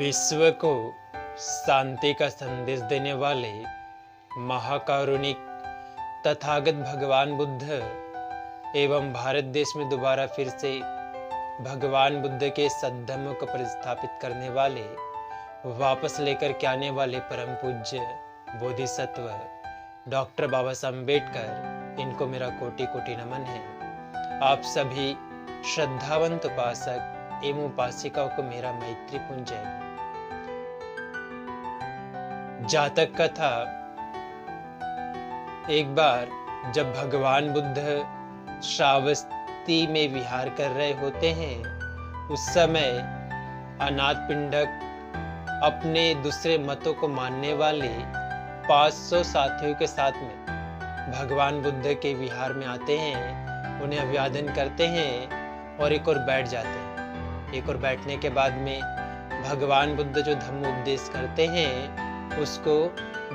विश्व को शांति का संदेश देने वाले महाकारुणिक तथागत भगवान बुद्ध एवं भारत देश में दोबारा फिर से भगवान बुद्ध के सद्धर्म को प्रतिस्थापित करने वाले, वापस लेकर के आने वाले परम पूज्य बोधिसत्व डॉक्टर बाबा साहब अम्बेडकर, इनको मेरा कोटि कोटि नमन है। आप सभी श्रद्धावंत उपासक एवं उपासिकाओं को मेरा मैत्रीपूर्ण जय। जातक कथा। एक बार जब भगवान बुद्ध श्रावस्ती में विहार कर रहे होते हैं, उस समय अनाथ पिंडक अपने दूसरे मतों को मानने वाले 500 साथियों के साथ में भगवान बुद्ध के विहार में आते हैं, उन्हें अभिवादन करते हैं और एक और बैठ जाते हैं। एक और बैठने के बाद में भगवान बुद्ध जो धम्म उपदेश करते हैं उसको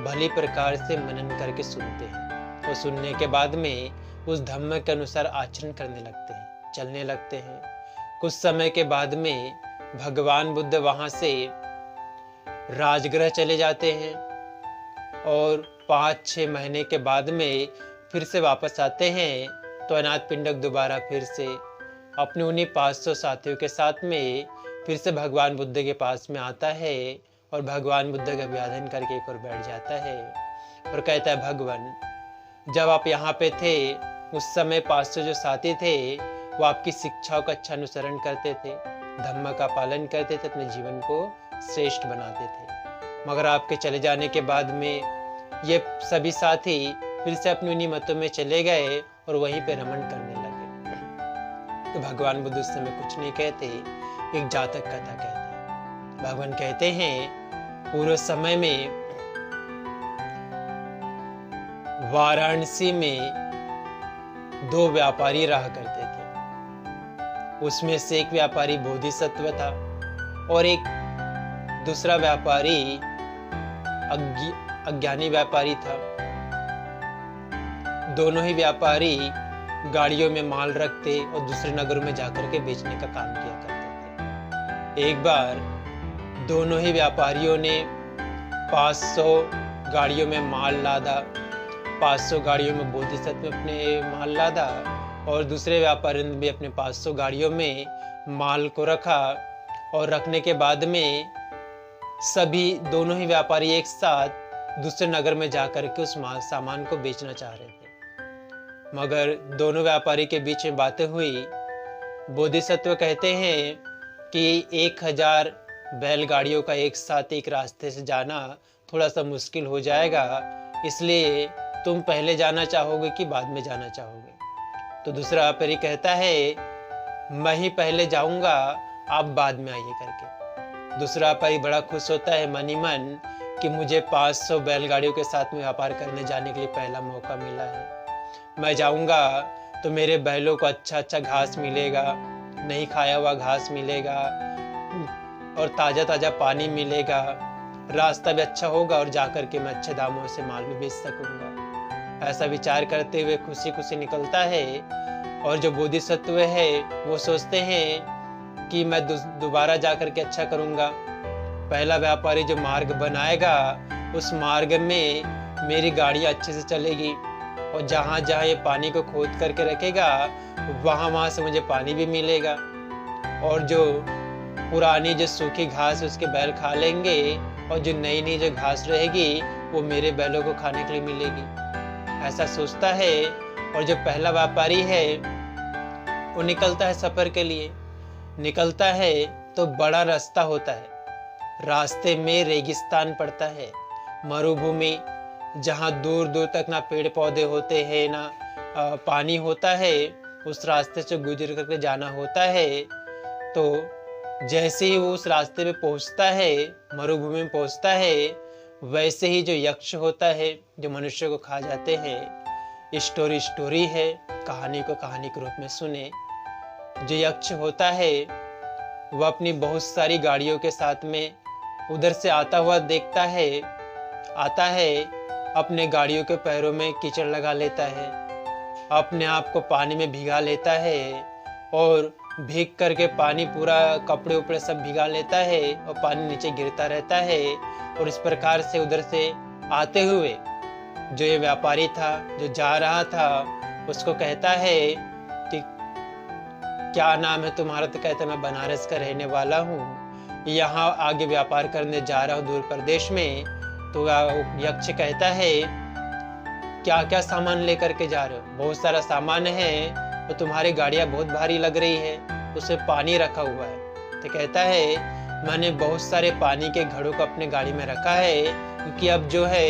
भली प्रकार से मनन करके सुनते हैं और सुनने के बाद में उस धम्म के अनुसार आचरण करने लगते हैं, चलने लगते हैं। कुछ समय के बाद में भगवान बुद्ध वहां से राजगृह चले जाते हैं और 5-6 महीने के बाद में फिर से वापस आते हैं तो अनाथ पिंडक दोबारा फिर से अपने उन्हीं 500 साथियों के साथ में फिर से भगवान बुद्ध के पास में आता है और भगवान बुद्ध का अभिवादन करके एक और बैठ जाता है और कहता है, भगवान जब आप यहाँ पे थे उस समय 500 जो साथी थे वो आपकी शिक्षाओं का अच्छा अनुसरण करते थे, धम्म का पालन करते थे, अपने जीवन को श्रेष्ठ बनाते थे। मगर आपके चले जाने के बाद में ये सभी साथी फिर से अपनी उन्हीं मतों में चले गए और वहीं पे रमण करने लगे। तो भगवान बुद्ध उस समय कुछ नहीं कहते, एक जातक कथा कहते हैं। भगवान कहते हैं, पूर्व समय में वाराणसी में 2 व्यापारी रहा करते थे। उसमें से एक व्यापारी बोधिसत्व था और एक दूसरा व्यापारी अज्ञानी व्यापारी था। दोनों ही व्यापारी गाड़ियों में माल रखते और दूसरे नगरों में जाकर के बेचने का काम किया करते थे। एक बार दोनों ही व्यापारियों ने 500 गाड़ियों में माल लादा, 500 गाड़ियों में बोधिसत्व अपने माल लादा और दूसरे व्यापारी ने भी अपने 500 गाड़ियों में माल को रखा। और रखने के बाद में सभी दोनों ही व्यापारी एक साथ दूसरे नगर में जाकर के उस सामान को बेचना चाह रहे थे। मगर दोनों व्यापारी के बीच में बातें हुई। बोधिसत्व कहते हैं कि 1000 बैलगाड़ियों का एक साथ एक रास्ते से जाना थोड़ा सा मुश्किल हो जाएगा, इसलिए तुम पहले जाना चाहोगे कि बाद में जाना चाहोगे? तो दूसरा व्यापारी कहता है, मैं ही पहले जाऊंगा, आप बाद में आइए करके। दूसरा व्यापारी बड़ा खुश होता है मन ही मन कि मुझे 500 बैलगाड़ियों के साथ में व्यापार करने जाने के लिए पहला मौका मिला है। मैं जाऊंगा तो मेरे बैलों को अच्छा अच्छा घास मिलेगा, नहीं खाया हुआ घास मिलेगा और ताज़ा ताज़ा पानी मिलेगा, रास्ता भी अच्छा होगा और जाकर के मैं अच्छे दामों से माल भी बेच सकूंगा। ऐसा विचार करते हुए खुशी खुशी निकलता है। और जो बोधिसत्व है वो सोचते हैं कि मैं दोबारा जाकर के अच्छा करूंगा। पहला व्यापारी जो मार्ग बनाएगा उस मार्ग में मेरी गाड़ी अच्छे से चलेगी और जहाँ जहाँ ये पानी को खोद करके रखेगा वहाँ से मुझे पानी भी मिलेगा और जो पुरानी जो सूखी घास उसके बैल खा लेंगे और जो नई नई जो घास रहेगी वो मेरे बैलों को खाने के लिए मिलेगी। ऐसा सोचता है। और जो पहला व्यापारी है वो निकलता है सफर के लिए। निकलता है तो बड़ा रास्ता होता है, रास्ते में रेगिस्तान पड़ता है, मरुभूमि, जहाँ दूर दूर तक ना पेड़ पौधे होते हैं ना पानी होता है। उस रास्ते से गुजर करके जाना होता है। तो जैसे ही वो उस रास्ते पे पहुँचता है, मरुभूमि में पहुँचता है, वैसे ही जो यक्ष होता है जो मनुष्य को खा जाते हैं। स्टोरी है, कहानी को कहानी के रूप में सुने। जो यक्ष होता है वह अपनी बहुत सारी गाड़ियों के साथ में उधर से आता हुआ देखता है, आता है, अपने गाड़ियों के पैरों में कीचड़ लगा लेता है, अपने आप को पानी में भिगा लेता है और भीग करके पानी पूरा कपड़े उपड़े सब भिगा लेता है और पानी नीचे गिरता रहता है। और इस प्रकार से उधर से आते हुए जो ये व्यापारी था, जो जा रहा था, उसको कहता है कि क्या नाम है तुम्हारा? तो कहता है मैं बनारस का रहने वाला हूँ, यहाँ आगे व्यापार करने जा रहा हूँ दूर प्रदेश में। तो यक्ष कहता है क्या क्या सामान लेकर के जा रहे हो? बहुत सारा सामान है, तो तुम्हारी गाड़ियाँ बहुत भारी लग रही है, उसमें पानी रखा हुआ है। तो कहता है मैंने बहुत सारे पानी के घड़ों को अपने गाड़ी में रखा है, क्योंकि अब जो है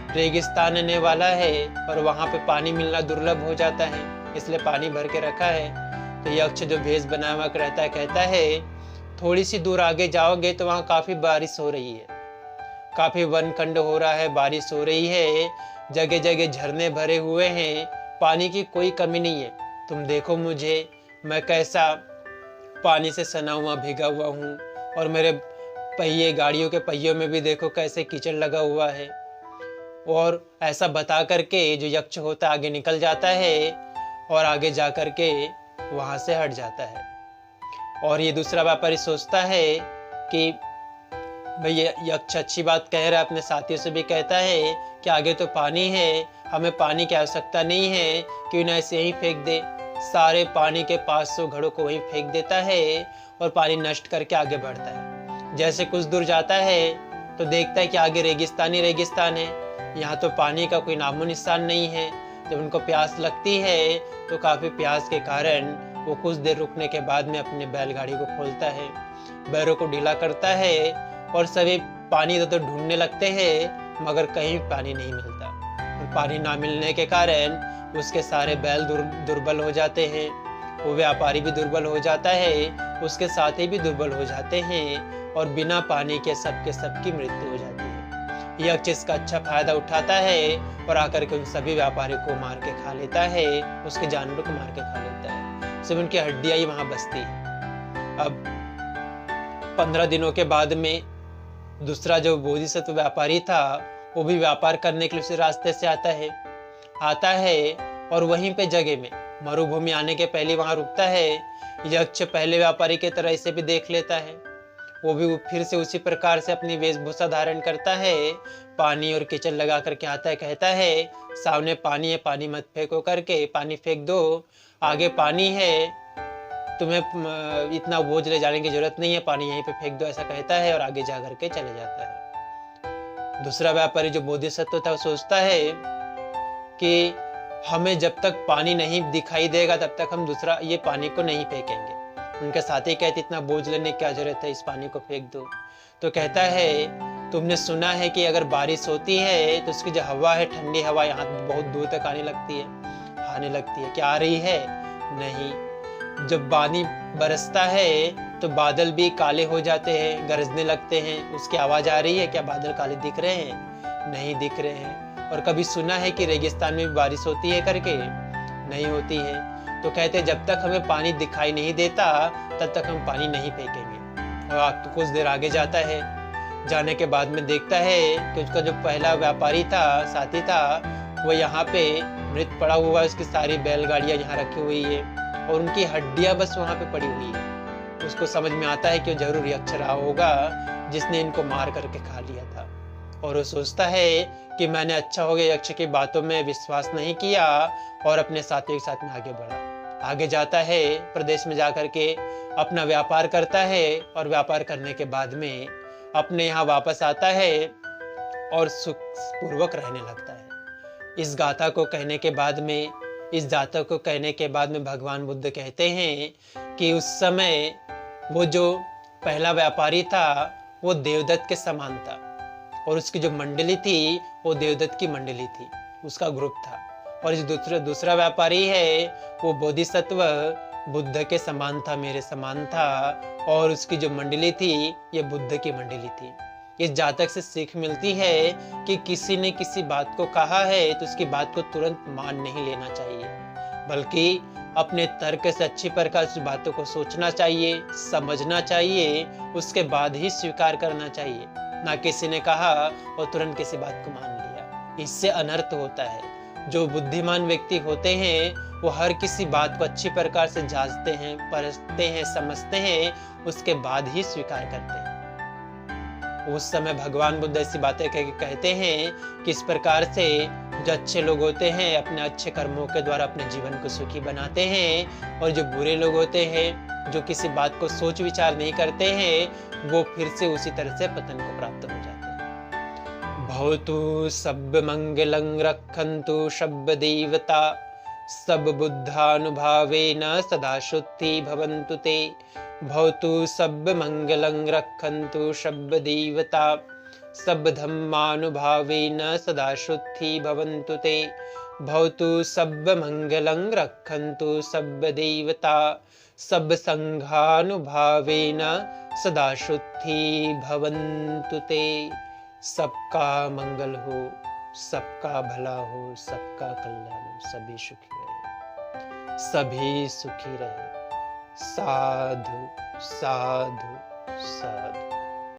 रेगिस्तान आने वाला है और वहाँ पे पानी मिलना दुर्लभ हो जाता है, इसलिए पानी भर के रखा है। तो यक्ष जो भेष बनाया हुआ रहता है कहता है थोड़ी सी दूर आगे जाओगे तो वहाँ काफ़ी बारिश हो रही है, काफ़ी वनखंड हो रहा है, बारिश हो रही है, जगह जगह झरने भरे हुए हैं, पानी की कोई कमी नहीं है। तुम देखो मुझे, मैं कैसा पानी से सना हुआ भीगा हुआ हूँ, और मेरे पहिए, गाड़ियों के पहियों में भी देखो कैसे कीचड़ लगा हुआ है। और ऐसा बता करके जो यक्ष होता आगे निकल जाता है और आगे जा करके वहाँ से हट जाता है। और ये दूसरा व्यापारी सोचता है कि भाई ये यक्ष अच्छी बात कह रहा है, अपने साथियों से भी कहता है कि आगे तो पानी है, हमें पानी की आवश्यकता नहीं है, क्यों ना ऐसे ही फेंक दे। सारे पानी के 500 घड़ों को वहीं फेंक देता है और पानी नष्ट करके आगे बढ़ता है। जैसे कुछ दूर जाता है तो देखता है कि आगे रेगिस्तान ही रेगिस्तान है, यहाँ तो पानी का कोई नामो निशान नहीं है। जब उनको प्यास लगती है तो काफ़ी प्यास के कारण वो कुछ देर रुकने के बाद में अपने बैलगाड़ी को खोलता है, बैरों को ढीला करता है और सभी पानी तो ढूंढने लगते हैं, मगर कहीं पानी नहीं मिलता। और पानी ना मिलने के कारण उसके सारे बैल दुर्बल हो जाते हैं, वो व्यापारी भी दुर्बल हो जाता है, उसके साथी भी दुर्बल हो जाते हैं और बिना पानी के सबकी मृत्यु हो जाती है। यक्ष इसका अच्छा फायदा उठाता है और आकर के उन सभी व्यापारियों को मार के खा लेता है, उसके जानवरों को मार के खा लेता है, सिर्फ उनकी हड्डियां ही वहां बचती है। अब 15 दिनों के बाद में दूसरा जो बोधिसत्व व्यापारी था वो भी व्यापार करने के लिए उसी रास्ते से आता है और वहीं पे जगह में मरुभूमि आने के पहले वहां रुकता है। यक्ष पहले व्यापारी की तरह इसे भी देख लेता है, वो भी फिर से उसी प्रकार से अपनी वेशभूषा धारण करता है, पानी और कीचड़ लगा करके आता है, कहता है सामने पानी है, पानी मत फेंको करके, पानी फेंक दो, आगे पानी है, तुम्हें इतना बोझ ले जाने की जरूरत नहीं है, पानी यहीं पे फेंक दो, ऐसा कहता है और आगे जा करके चले जाता है। दूसरा व्यापारी जो बोधिसत्व था वो सोचता है कि हमें जब तक पानी नहीं दिखाई देगा तब तक हम दूसरा ये पानी को नहीं फेंकेंगे। उनके साथी कहते इतना बोझ लेने की क्या जरूरत है, इस पानी को फेंक दो। तो कहता है तुमने सुना है कि अगर बारिश होती है तो उसकी जो हवा है, ठंडी हवा यहाँ बहुत दूर तक आने लगती है, क्या आ रही है? नहीं। जब पानी बरसता है तो बादल भी काले हो जाते हैं, गरजने लगते हैं, उसकी आवाज आ रही है? क्या बादल काले दिख रहे हैं? नहीं दिख रहे हैं। और कभी सुना है कि रेगिस्तान में भी बारिश होती है करके? नहीं होती है। तो कहते जब तक हमें पानी दिखाई नहीं देता तब तक हम पानी नहीं फेंकेंगे। और आप तो कुछ देर आगे जाता है, जाने के बाद में देखता है कि उसका जो पहला व्यापारी था, साथी था, वो यहाँ पे मृत पड़ा हुआ है, उसकी सारी बैलगाड़ियाँ यहाँ रखी हुई है और उनकी हड्डियाँ बस वहाँ पे पड़ी हुई है। उसको समझ में आता है कि वो जरूर यक्ष रहा होगा जिसने इनको मार करके खा लिया था। और वो सोचता है कि मैंने अच्छा हो गया यक्ष की बातों में विश्वास नहीं किया और अपने साथियों के साथ में आगे बढ़ा। आगे जाता है, प्रदेश में जाकर के अपना व्यापार करता है और व्यापार करने के बाद में अपने यहाँ वापस आता है और सुख पूर्वक रहने लगता है। इस गाथा को कहने के बाद में, इस जातक को कहने के बाद में भगवान बुद्ध कहते हैं कि उस समय वो जो पहला व्यापारी था वो देवदत्त के समान था और उसकी जो मंडली थी वो देवदत्त की मंडली थी, उसका ग्रुप था। और जो दूसरा व्यापारी है वो बोधिसत्व बुद्ध के समान था, मेरे समान था, और उसकी जो मंडली थी ये बुद्ध की मंडली थी। इस जातक से सीख मिलती है कि किसी ने किसी बात को कहा है तो उसकी बात को तुरंत मान नहीं लेना चाहिए, बल्कि अपने तर्क से अच्छी प्रकार से बातों को सोचना चाहिए, समझना चाहिए, उसके बाद ही स्वीकार करना चाहिए। ना किसी ने कहा और तुरंत किसी बात को मान लिया, इससे अनर्थ होता है। जो बुद्धिमान व्यक्ति होते हैं वो हर किसी बात को अच्छी प्रकार से जांचते हैं, परखते हैं, समझते हैं, उसके बाद ही स्वीकार करते हैं। उस समय भगवान बुद्ध ऐसी बातें कहते हैं कि इस प्रकार से जो अच्छे लोग होते हैं अपने अच्छे कर्मों के द्वारा अपने जीवन को सुखी बनाते हैं, और जो बुरे लोग होते हैं जो किसी बात को सोच विचार नहीं करते हैं, वो फिर से उसी तरह से पतन को प्राप्त हो जाते हैं। भवतु सब मंगलं रक्षन्तु सब देवता सब बुद्धानुभावेन सदा शुद्धि भवन्तु ते। भवतु सब मंगलं रक्षन्तु सब देवता सब धम्मानुभावेन सदा शुद्धि भवन्तु ते। भवतु सब मंगलं रक्षन्तु सब देवता सब संघानुभावेन सदा शुद्धि भवन्तु ते। सबका मंगल हो, सबका भला हो, सबका कल्याण हो, सभी सुखी रहे, सभी सुखी रहे। साधु साधु साधु।